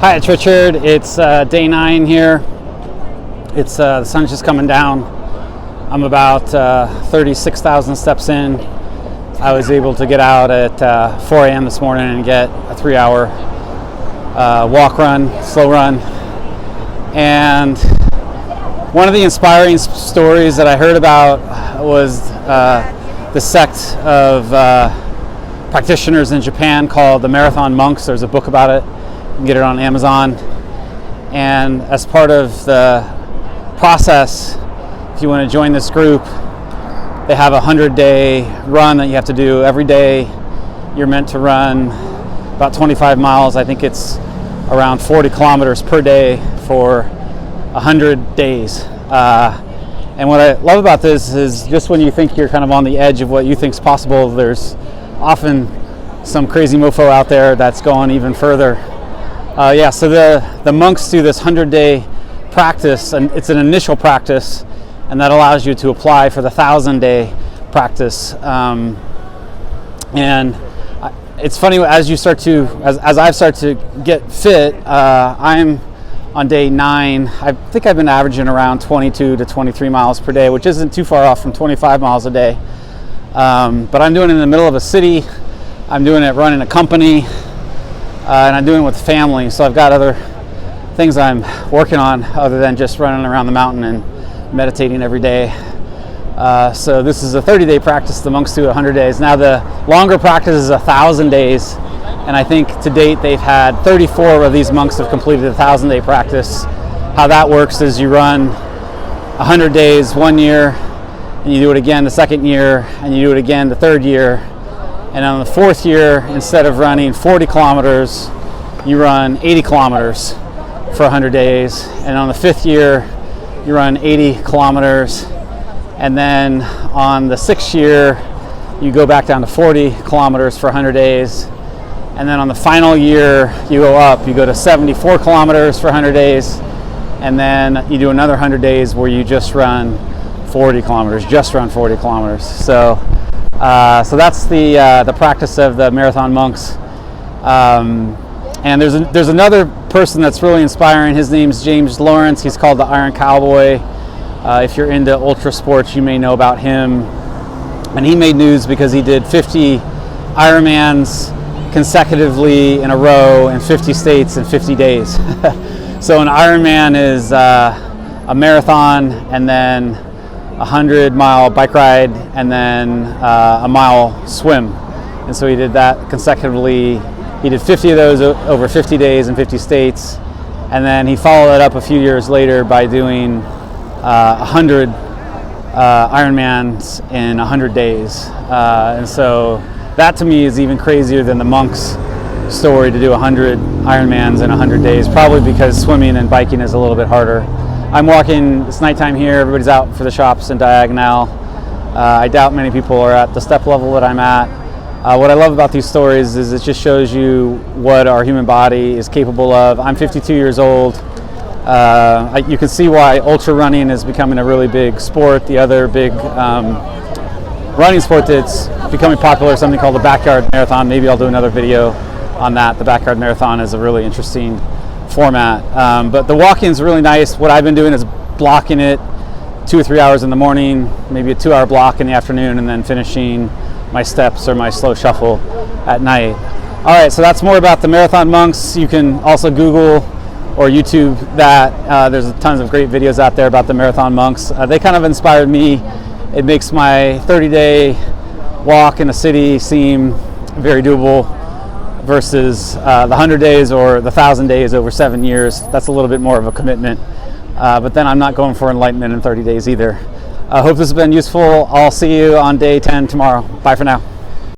Hi, it's Richard. It's day 9 here. It's the sun's just coming down. I'm about 36,000 steps in. I was able to get out at 4 a.m. this morning and get a 3-hour walk run, slow run. And one of the inspiring stories that I heard about was the sect of practitioners in Japan called the Marathon Monks. There's a book about it. You can get it on Amazon. And as part of the process, if you want to join this group, they have a 100-day run that you have to do every day. You're meant to run about 25 miles. I think it's around 40 kilometers per day for 100 days. And what I love about this is just when you think you're kind of on the edge of what you think is possible, there's often some crazy mofo out there that's going even further. So the monks do this 100-day practice, and it's an initial practice, and that allows you to apply for the 1,000-day practice. And it's funny, as I've started to get fit, I'm on day 9. I think I've been averaging around 22 to 23 miles per day, which isn't too far off from 25 miles a day. But I'm doing it in the middle of a city. I'm doing it running a company. And I'm doing it with family, so I've got other things I'm working on other than just running around the mountain and meditating every day. So this is a 30-day practice. The monks do 100 days. Now the longer practice is 1,000 days, and I think to date they've had 34 of these monks have completed a 1,000-day practice. How that works is you run 100 days 1 year, and you do it again the second year, and you do it again the third year. And on the fourth year, instead of running 40 kilometers, you run 80 kilometers for 100 days. And on the fifth year, you run 80 kilometers. And then on the sixth year, you go back down to 40 kilometers for 100 days. And then on the final year, you go up. You go to 74 kilometers for 100 days. And then you do another 100 days where you just run 40 kilometers, So that's the practice of the Marathon Monks. And there's another person that's really inspiring. His name's James Lawrence. He's called the Iron Cowboy. If you're into ultra sports, you may know about him. And he made news because he did 50 Ironmans consecutively in a row in 50 states in 50 days. So an Ironman is a marathon, and then 100-mile bike ride, and then a mile swim. And so he did that consecutively. He did 50 of those over 50 days in 50 states. And then he followed it up a few years later by doing 100 Ironmans in 100 days. And so that to me is even crazier than the monks' story to do 100 Ironmans in 100 days, probably because swimming and biking is a little bit harder. I'm walking, it's nighttime here, everybody's out for the shops in Diagonal. I doubt many people are at the step level that I'm at. What I love about these stories is it just shows you what our human body is capable of. I'm 52 years old. You can see why ultra running is becoming a really big sport. The other big running sport that's becoming popular is something called the backyard marathon. Maybe I'll do another video on that. The backyard marathon is a really interesting format, but the walking is really nice. What I've been doing is blocking it 2 or 3 hours in the morning, maybe a 2-hour block in the afternoon, and then finishing my steps or my slow shuffle at night. All right, so that's more about the Marathon Monks. You can also Google or YouTube that. There's tons of great videos out there about the Marathon Monks. They kind of inspired me. It makes my 30-day walk in a city seem very doable versus the 100 days or the 1,000 days over 7 years. That's a little bit more of a commitment. But then I'm not going for enlightenment in 30 days either. I hope this has been useful. I'll see you on day 10 tomorrow. Bye for now.